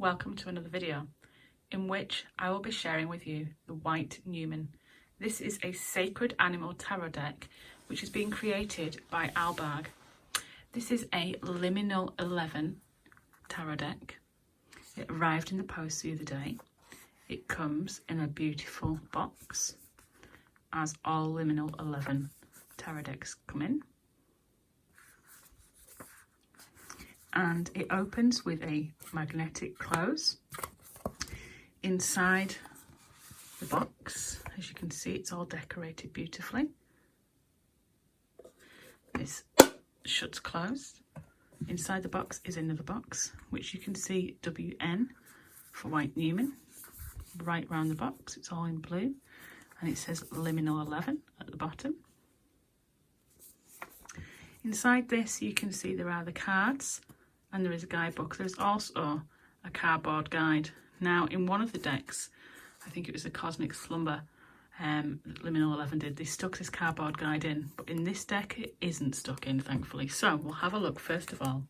welcome to another video in which I will be sharing with you the White Numen. This is a sacred animal tarot deck which is being created by Alberg. This is a Liminal 11 tarot deck. It arrived in the post the other day. It comes in a beautiful box, as all Liminal 11 tarot decks come in. And it opens with a magnetic close. Inside the box, as you can see, it's all decorated beautifully. This shuts closed. Inside the box is another box, which you can see WN for White Numen. Right round the box, it's all in blue, and it says Liminal 11 at the bottom. Inside this, you can see there are the cards, and there is a guidebook. There's also a cardboard guide. Now, in one of the decks, I think it was the Cosmic Slumber that Liminal 11 did, they stuck this cardboard guide in, but in this deck it isn't stuck in, thankfully. So we'll have a look first of all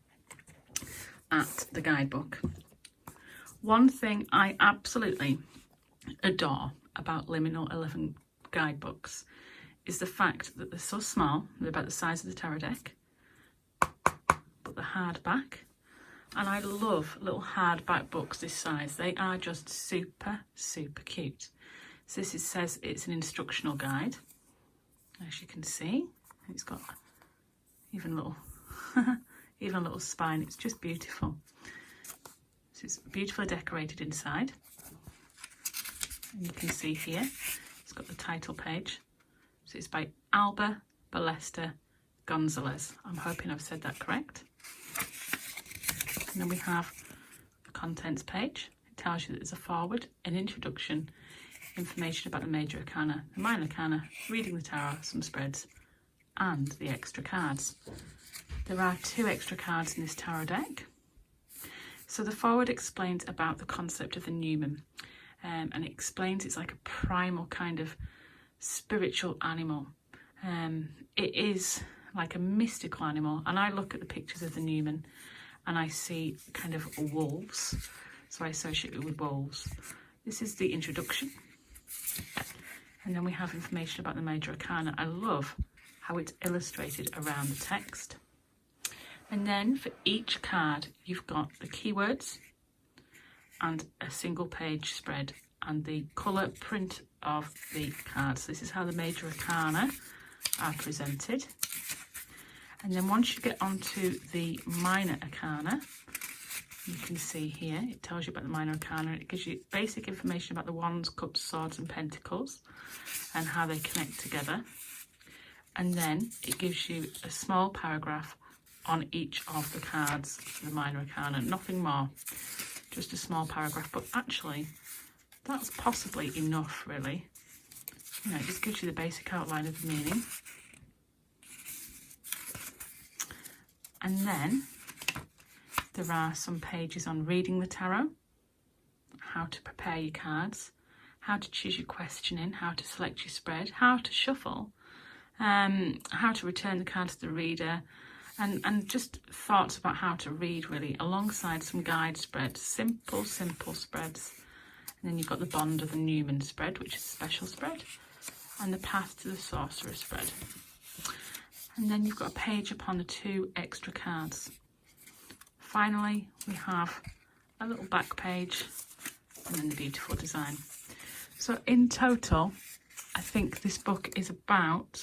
at the guidebook. One thing I absolutely adore about Liminal 11 guidebooks is the fact that they're so small. They're about the size of the tarot deck, but they're hardback. And I love little hardback books this size. They are just super, super cute. So this says it's an instructional guide, as you can see. It's got even a little spine. It's just beautiful. So it's beautifully decorated inside. And you can see here, it's got the title page. So it's by Alba Ballester Gonzalez. I'm hoping I've said that correct. And then we have the contents page. It tells you that there's a foreword, an introduction, information about the major arcana, the minor arcana, reading the tarot, some spreads, and the extra cards. There are 2 extra cards in this tarot deck. So the foreword explains about the concept of the Numen, and it explains it's like a primal kind of spiritual animal. It is like a mystical animal, and I look at the pictures of the Numen and I see kind of wolves, so I associate it with wolves. This is the introduction, and then we have information about the major arcana. I love how it's illustrated around the text. And then for each card you've got the keywords and a single page spread and the colour print of the cards. This is how the major arcana are presented. And then once you get onto the minor arcana, you can see here, it tells you about the minor arcana. It gives you basic information about the wands, cups, swords and pentacles and how they connect together. And then it gives you a small paragraph on each of the cards for the minor arcana. Nothing more, just a small paragraph. But actually, that's possibly enough, really. You know, it just gives you the basic outline of the meaning. And then there are some pages on reading the tarot, how to prepare your cards, how to choose your questioning, how to select your spread, how to shuffle, how to return the card to the reader, and just thoughts about how to read, really, alongside some guide spreads, simple spreads. And then you've got the Bond of the Numen spread, which is a special spread, and the Path to the Sorcerer spread. And then you've got a page upon the 2 extra cards. Finally, we have a little back page and then the beautiful design. So in total, I think this book is about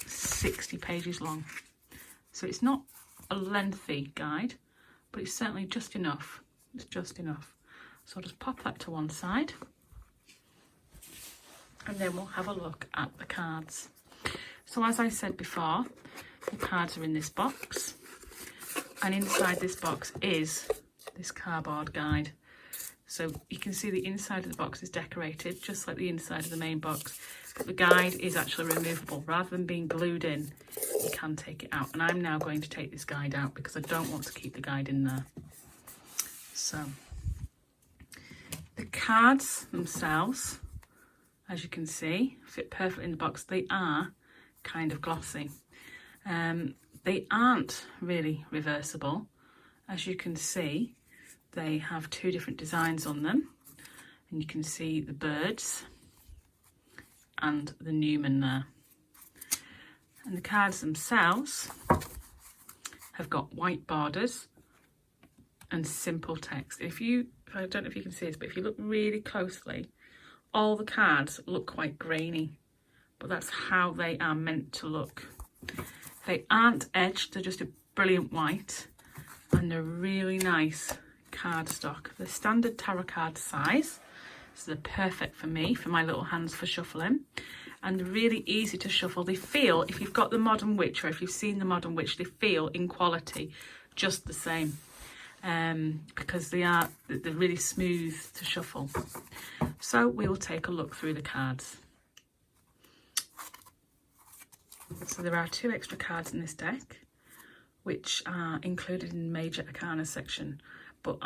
60 pages long. So it's not a lengthy guide, but it's certainly just enough. It's just enough. So I'll just pop that to one side. And then we'll have a look at the cards. So as I said before, the cards are in this box, and inside this box is this cardboard guide. So you can see the inside of the box is decorated just like the inside of the main box, but the guide is actually removable. Rather than being glued in, you can take it out. And I'm now going to take this guide out because I don't want to keep the guide in there. So the cards themselves, as you can see, fit perfectly in the box. They are kind of glossy. They aren't really reversible. As you can see, they have two different designs on them, and you can see the birds and the Numen there. And the cards themselves have got white borders and simple text. I don't know if you can see this, but if you look really closely, all the cards look quite grainy, but that's how they are meant to look. They aren't edged, they're just a brilliant white, and they're really nice cardstock. They're standard tarot card size, so they're perfect for me, for my little hands for shuffling, and they're really easy to shuffle. They feel, if you've got the Modern Witch, or if you've seen the Modern Witch, they feel in quality just the same, because they're really smooth to shuffle. So we will take a look through the cards. So there are 2 extra cards in this deck, which are included in the Major Arcana section, but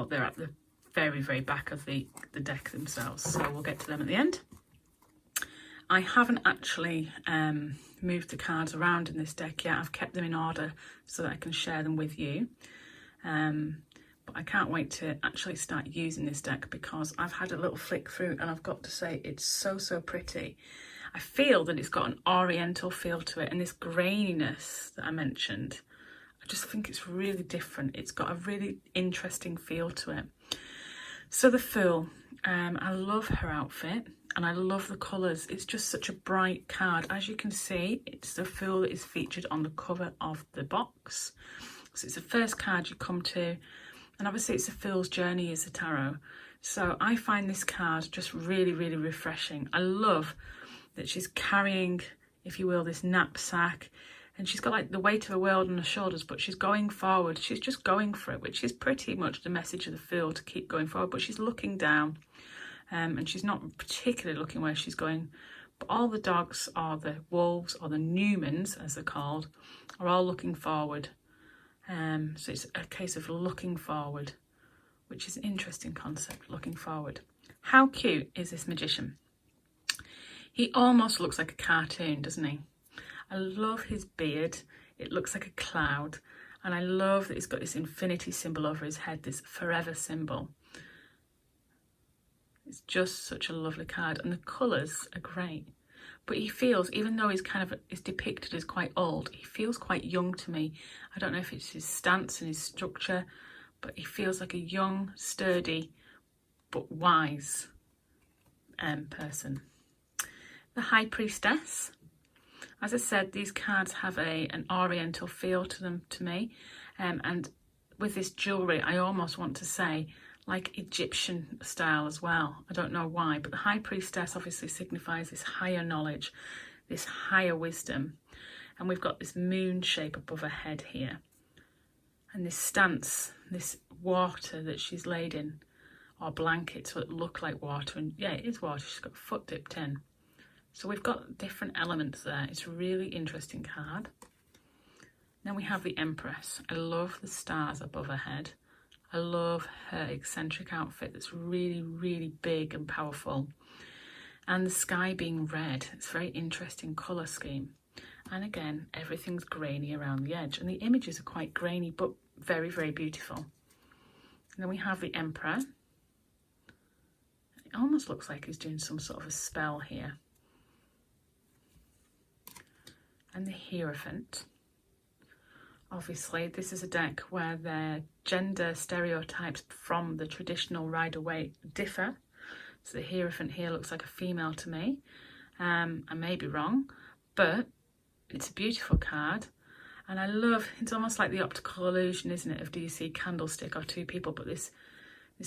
they're at the very, very back of the deck themselves, so we'll get to them at the end. I haven't actually moved the cards around in this deck yet. I've kept them in order so that I can share them with you. But I can't wait to actually start using this deck, because I've had a little flick through and I've got to say it's so, so pretty. I feel that it's got an oriental feel to it, and this graininess that I mentioned, I just think it's really different. It's got a really interesting feel to it. So the Fool, I love her outfit and I love the colours. It's just such a bright card. As you can see, it's the Fool that is featured on the cover of the box. So it's the first card you come to, and obviously it's the Fool's journey as a tarot. So I find this card just really, really refreshing. I love that she's carrying, if you will, this knapsack, and she's got like the weight of the world on her shoulders, but she's going forward. She's just going for it, which is pretty much the message of the Fool, to keep going forward, but she's looking down, and she's not particularly looking where she's going. But all the dogs, or the wolves, or the Numens as they're called, are all looking forward. So it's a case of looking forward, which is an interesting concept, looking forward. How cute is this magician? He almost looks like a cartoon, doesn't he? I love his beard. It looks like a cloud. And I love that he's got this infinity symbol over his head, this forever symbol. It's just such a lovely card. And the colours are great. But he feels, even though he's is depicted as quite old, he feels quite young to me. I don't know if it's his stance and his structure, but he feels like a young, sturdy, but wise person. The High Priestess. As I said, these cards have an oriental feel to them to me. And with this jewellery, I almost want to say like Egyptian style as well. I don't know why, but the High Priestess obviously signifies this higher knowledge, this higher wisdom. And we've got this moon shape above her head here. And this stance, this water that she's laid in, or blanket, so it look like water. And yeah, it is water. She's got a foot dipped in. So we've got different elements there. It's a really interesting card. Then we have the Empress. I love the stars above her head. I love her eccentric outfit that's really, really big and powerful. And the sky being red. It's a very interesting colour scheme. And again, everything's grainy around the edge. And the images are quite grainy, but very, very beautiful. And then we have the Emperor. It almost looks like he's doing some sort of a spell here. And the Hierophant. Obviously, this is a deck where their gender stereotypes from the traditional Rider-Waite differ. So the Hierophant here looks like a female to me. I may be wrong, but it's a beautiful card. And I love, it's almost like the optical illusion, isn't it, of do you see candlestick or two people, but this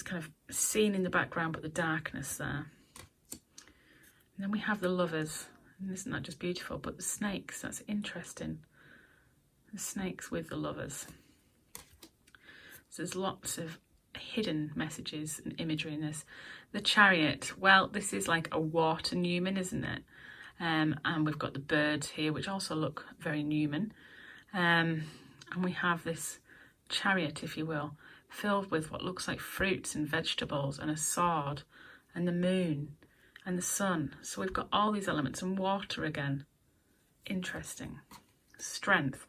kind of scene in the background, but the darkness there. And then we have the Lovers. And isn't that just beautiful? But the snakes, that's interesting. The snakes with the Lovers. So there's lots of hidden messages and imagery in this. The Chariot, well, this is like a water Numen, isn't it? And we've got the birds here, which also look very Numen. And we have this chariot, if you will, filled with what looks like fruits and vegetables and a sword and the moon and the sun. So we've got all these elements, and water again. Interesting. Strength.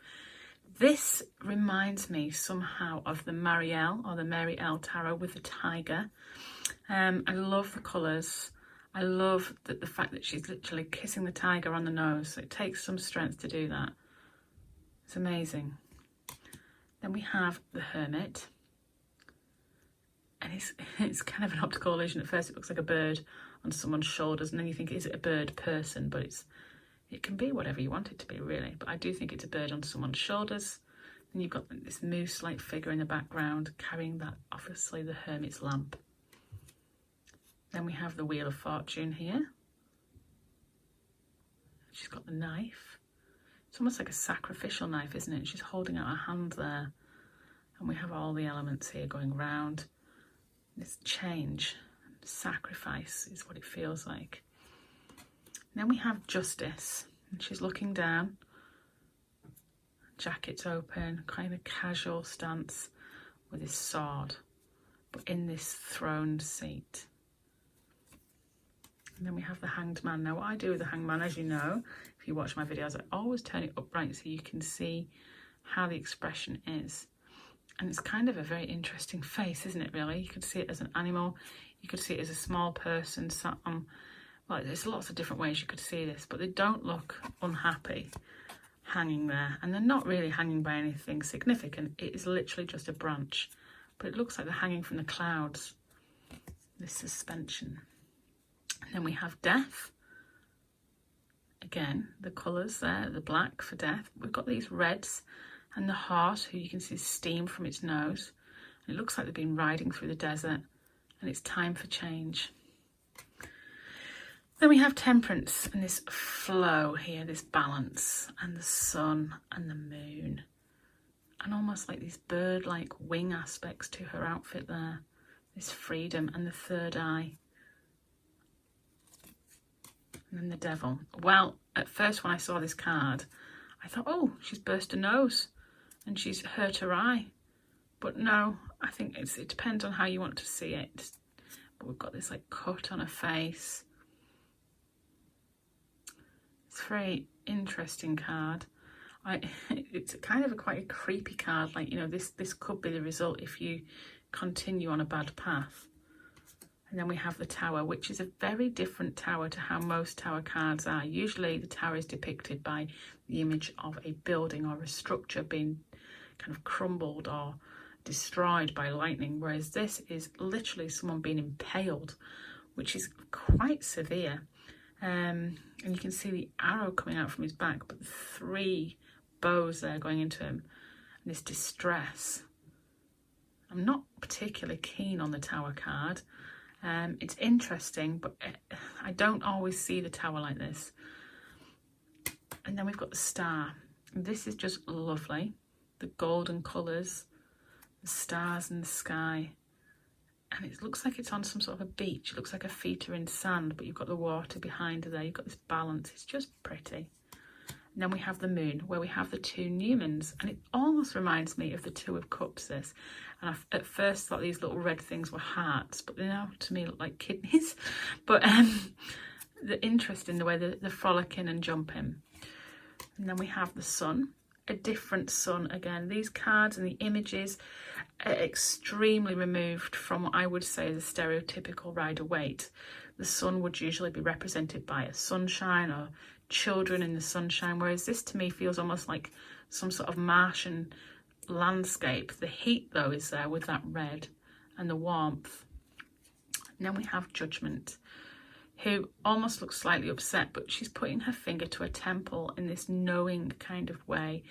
This reminds me somehow of the Marielle or the Mary L tarot with the tiger. I love the colours. I love the fact that she's literally kissing the tiger on the nose. So it takes some strength to do that. It's amazing. Then we have the Hermit. And it's kind of an optical illusion. At first it looks like a bird on someone's shoulders, and then you think, is it a bird person? But it can be whatever you want it to be, really. But I do think it's a bird on someone's shoulders. And you've got this moose-like figure in the background carrying that, obviously, the Hermit's lamp. Then we have the Wheel of Fortune here. She's got the knife. It's almost like a sacrificial knife, isn't it? She's holding out her hand there. And we have all the elements here going round. This change, sacrifice is what it feels like. Then we have Justice, and she's looking down. Jacket's open, kind of casual stance with his sword, but in this throned seat. And then we have the Hanged Man. Now, what I do with the Hanged Man, as you know, if you watch my videos, I always turn it upright so you can see how the expression is. And it's kind of a very interesting face, isn't it, really? You could see it as an animal. You could see it as a small person sat on... Well, there's lots of different ways you could see this, but they don't look unhappy hanging there. And they're not really hanging by anything significant. It is literally just a branch. But it looks like they're hanging from the clouds. This suspension. And then we have Death. Again, the colours there, the black for Death. We've got these reds. And the heart, who you can see steam from its nose. And it looks like they've been riding through the desert, and it's time for change. Then we have Temperance and this flow here, this balance, and the sun and the moon. And almost like these bird-like wing aspects to her outfit there. This freedom and the third eye. And then the Devil. Well, at first when I saw this card, I thought, oh, she's burst a nose. And she's hurt her eye. But no, I think it depends on how you want to see it. But we've got this like cut on her face. It's a very interesting card. It's kind of quite a creepy card. Like, you know, this could be the result if you continue on a bad path. And then we have the Tower, which is a very different tower to how most tower cards are. Usually the tower is depicted by the image of a building or a structure being kind of crumbled or destroyed by lightning, whereas this is literally someone being impaled, which is quite severe. And you can see the arrow coming out from his back, but 3 bows there going into him, and this distress. I'm not particularly keen on the Tower card. It's interesting, but I don't always see the Tower like this. And then we've got the Star. This is just lovely. The golden colours, the stars in the sky. And it looks like it's on some sort of a beach. It looks like her feet are in sand, but you've got the water behind her there. You've got this balance. It's just pretty. And then we have the Moon, where we have the 2 Numens. And it almost reminds me of the 2 of Cups, this. And I at first thought these little red things were hearts, but they now to me look like kidneys. But the interest in the way they're frolicking and jumping. And then we have the Sun. A different sun again. These cards and the images are extremely removed from what I would say is a stereotypical Rider-Waite. The sun would usually be represented by a sunshine or children in the sunshine, whereas this to me feels almost like some sort of Martian landscape. The heat though is there with that red and the warmth. And then we have Judgment, who almost looks slightly upset, but she's putting her finger to her temple in this knowing kind of way,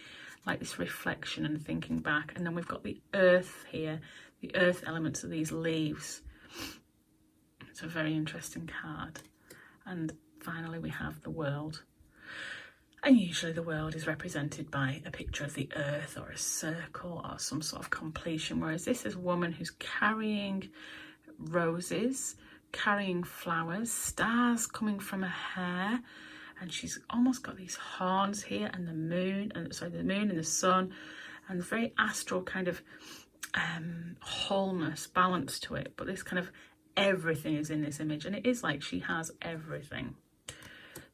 like this reflection and thinking back. And then we've got the earth here, the earth elements of these leaves. It's a very interesting card. And finally we have the World. And usually the world is represented by a picture of the earth or a circle or some sort of completion, whereas this is a woman who's carrying roses, carrying flowers, stars coming from her hair, and she's almost got these horns here, and the moon, and the moon and the sun, and very astral kind of wholeness, balance to it. But this kind of everything is in this image, and it is like she has everything.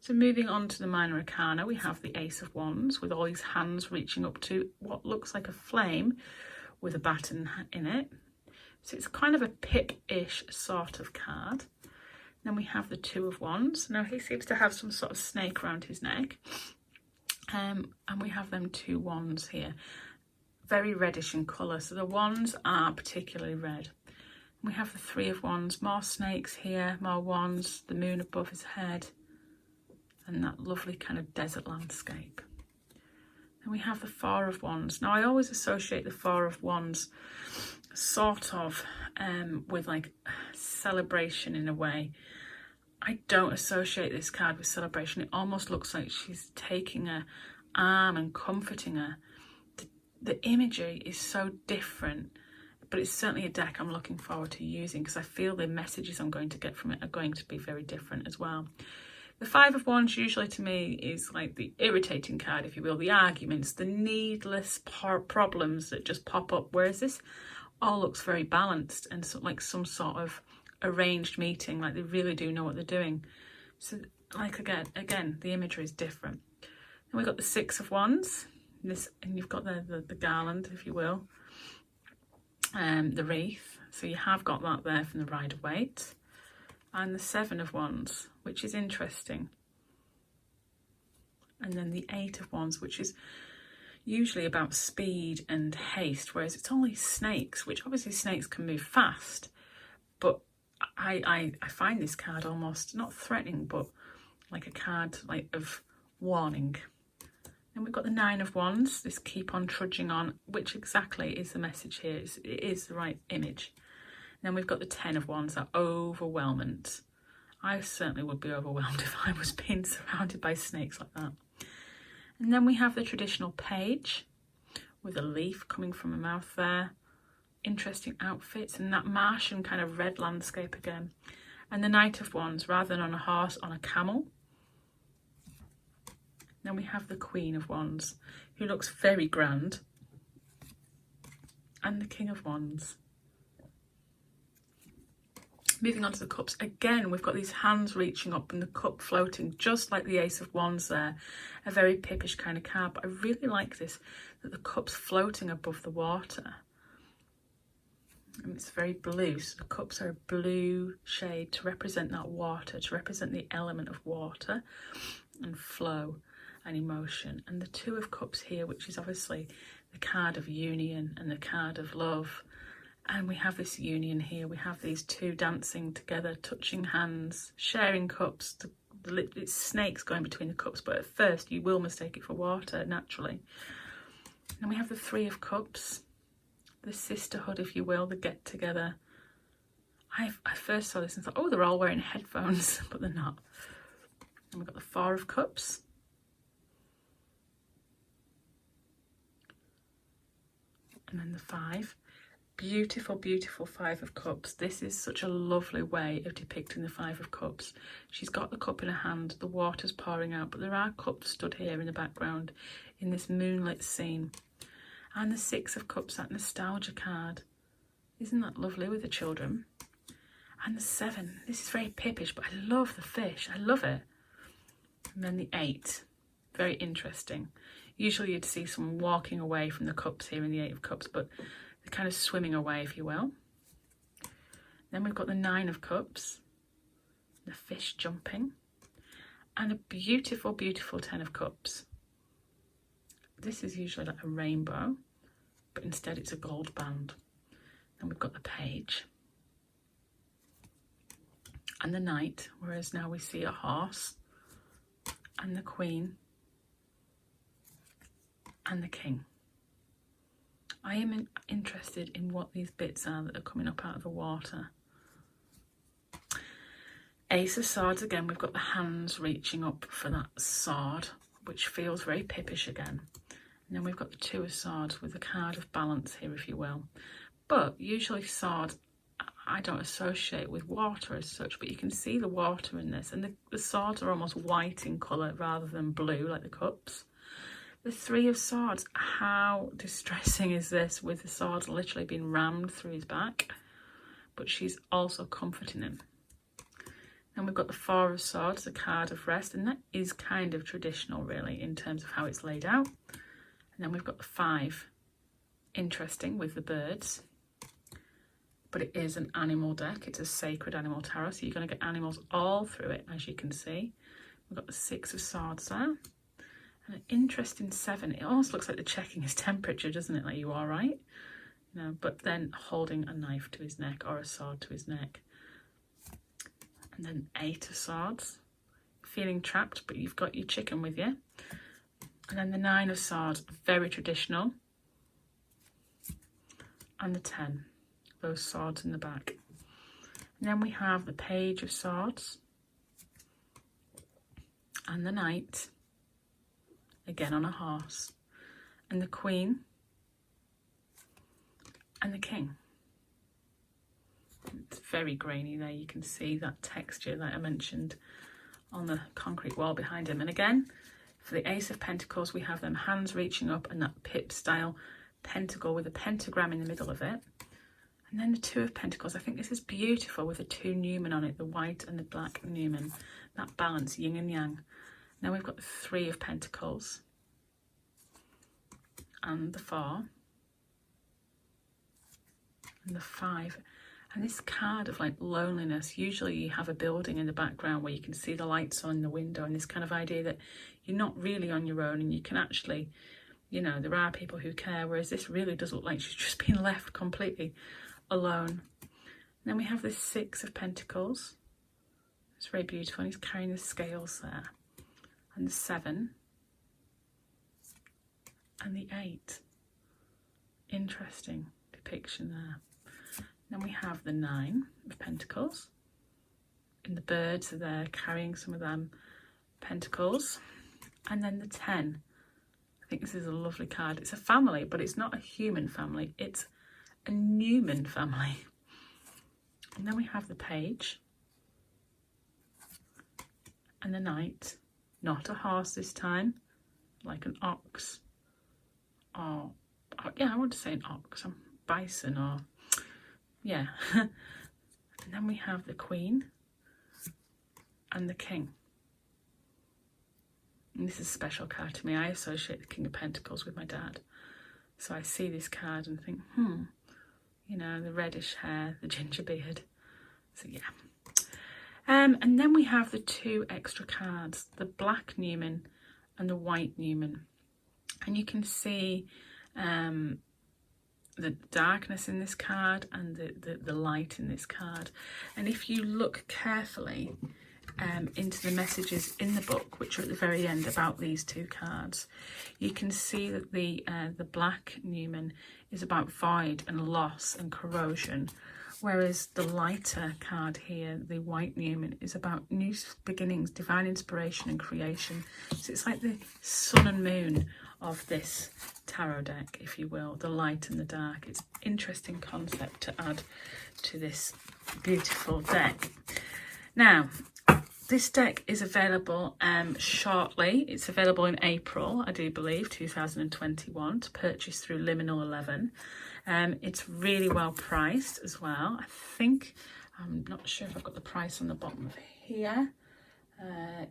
So moving on to the Minor Arcana, we have the Ace of Wands with all these hands reaching up to what looks like a flame with a baton in it. So it's kind of a pip-ish sort of card. Then we have the Two of Wands. Now he seems to have some sort of snake around his neck. And we have them two wands here. Very reddish in colour, so the wands are particularly red. We have the Three of Wands, more snakes here, more wands, the moon above his head, and that lovely kind of desert landscape. Then we have the Four of Wands. Now I always associate the Four of Wands sort of with like celebration in a way. I don't associate this card with celebration. It almost looks like she's taking her arm and comforting her. The imagery is so different, but it's certainly a deck I'm looking forward to using because I feel the messages I'm going to get from it are going to be very different as well. The Five of Wands usually to me is like the irritating card, if you will, the arguments, the needless problems that just pop up, whereas this all looks very balanced and so, like some sort of arranged meeting, like they really do know what they're doing. So like again the imagery is different. Then we've got the Six of Wands, this, and you've got the garland, if you will, the wreath, so you have got that there from the Rider-Waite, and the Seven of Wands, which is interesting, and then the Eight of Wands, which is usually about speed and haste, whereas it's only snakes, which obviously snakes can move fast, but I find this card almost not threatening, but like a card like of warning. And we've got the Nine of Wands, this keep on trudging on, which exactly is the message here. It is the right image. And then we've got the Ten of Wands, that overwhelmment. I certainly would be overwhelmed if I was being surrounded by snakes like that. And then we have the traditional page with a leaf coming from a mouth there. Interesting outfits and that Martian kind of red landscape again. And the Knight of Wands, rather than on a horse, on a camel. Then we have the Queen of Wands, who looks very grand. And the King of Wands. Moving on to the cups, again we've got these hands reaching up and the cup floating, just like the Ace of Wands there. A very pippish kind of card, but I really like this, that the cup's floating above the water. And it's very blue, so the cups are a blue shade to represent that water, to represent the element of water and flow and emotion. And the Two of Cups here, which is obviously the card of union and the card of love. And we have this union here. We have these two dancing together, touching hands, sharing cups. It's snakes going between the cups, but at first you will mistake it for water, naturally. And we have the Three of Cups, the sisterhood, if you will, the get-together. I first saw this and thought, oh, they're all wearing headphones, but they're not. And we've got the Four of Cups. And then the Five. Beautiful, beautiful Five of Cups. This is such a lovely way of depicting the Five of Cups. She's got the cup in her hand, the water's pouring out, but there are cups stood here in the background in this moonlit scene. And the Six of Cups, that nostalgia card. Isn't that lovely with the children? And the Seven. This is very pippish, but I love the fish. I love it. And then the Eight. Very interesting. Usually you'd see someone walking away from the cups here in the Eight of Cups, but they're kind of swimming away, if you will. Then we've got the Nine of Cups, the fish jumping, and a beautiful, beautiful Ten of Cups. This is usually like a rainbow, but instead it's a gold band. Then we've got the Page and the Knight, whereas now we see a horse, and the Queen and the King. I am interested in what these bits are that are coming up out of the water. Ace of Swords, again, we've got the hands reaching up for that sword, which feels very pippish again. And then we've got the Two of Swords with a card of balance here, if you will. But usually swords, I don't associate with water as such, but you can see the water in this. And the swords are almost white in colour rather than blue like the cups. The Three of Swords, how distressing is this with the swords literally being rammed through his back? But she's also comforting him. Then we've got the Four of Swords, the card of rest, and that is kind of traditional really in terms of how it's laid out. And then we've got the Five, interesting with the birds, but it is an animal deck. It's a sacred animal tarot, so you're going to get animals all through it, as you can see. We've got the Six of Swords there, and an interesting Seven. It almost looks like the checking his temperature, doesn't it? Like, you all right? You know, but then holding a knife to his neck or a sword to his neck. And then Eight of Swords, feeling trapped, but you've got your chicken with you. And then the Nine of Swords, very traditional. And the 10, those swords in the back. And then we have the Page of Swords. And the Knight, again on a horse. And the Queen. And the King. It's very grainy there. You can see that texture that I mentioned on the concrete wall behind him. And again, for the Ace of Pentacles, we have them hands reaching up and that pip style pentacle with a pentagram in the middle of it. And then the Two of Pentacles. I think this is beautiful with the two Numen on it, the white and the black Numen. That balance, yin and yang. Now we've got the Three of Pentacles and the Four and the Five. And this card of like loneliness, usually you have a building in the background where you can see the lights on the window, and this kind of idea that you're not really on your own and you can actually, you know, there are people who care, whereas this really does look like she's just been left completely alone. And then we have this Six of Pentacles. It's very beautiful, and he's carrying the scales there. And the Seven. And the Eight. Interesting depiction there. Then we have the Nine of Pentacles. And the birds are there carrying some of them pentacles. And then the 10. I think this is a lovely card. It's a family, but it's not a human family. It's a Numen family. And then we have the Page. And the Knight. Not a horse this time. Like an ox. Or yeah, I want to say an ox. A bison or... yeah. And then we have the Queen and the King. And this is a special card to me. I associate the King of Pentacles with my dad. So I see this card and think, you know, the reddish hair, the ginger beard. So yeah. And then we have the two extra cards, the black Numen and the white Numen. And you can see the darkness in this card and the light in this card. And if you look carefully into the messages in the book, which are at the very end about these two cards, you can see that the black Numen is about void and loss and corrosion, whereas the lighter card here, the white Numen, is about new beginnings, divine inspiration and creation. So it's like the sun and moon of this tarot deck, if you will, the light and the dark. It's an interesting concept to add to this beautiful deck. Now, this deck is available shortly. It's available in April, I do believe, 2021, to purchase through Liminal 11. It's really well priced as well. I think, I'm not sure if I've got the price on the bottom of here.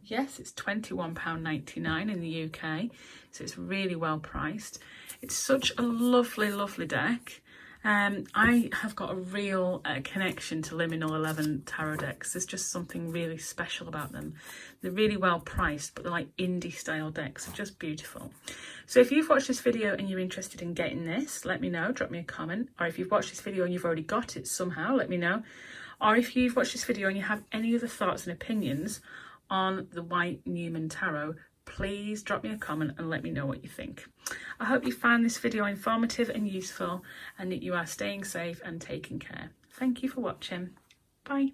Yes, it's £21.99 in the UK, so it's really well priced. It's such a lovely, lovely deck. I have got a real connection to Liminal 11 tarot decks. There's just something really special about them. They're really well priced, but they're like indie style decks. They're just beautiful. So if you've watched this video and you're interested in getting this, let me know, drop me a comment. Or if you've watched this video and you've already got it somehow, let me know. Or if you've watched this video and you have any other thoughts and opinions on the White Numen Tarot, please drop me a comment and let me know what you think. I hope you found this video informative and useful, and that you are staying safe and taking care. Thank you for watching. Bye.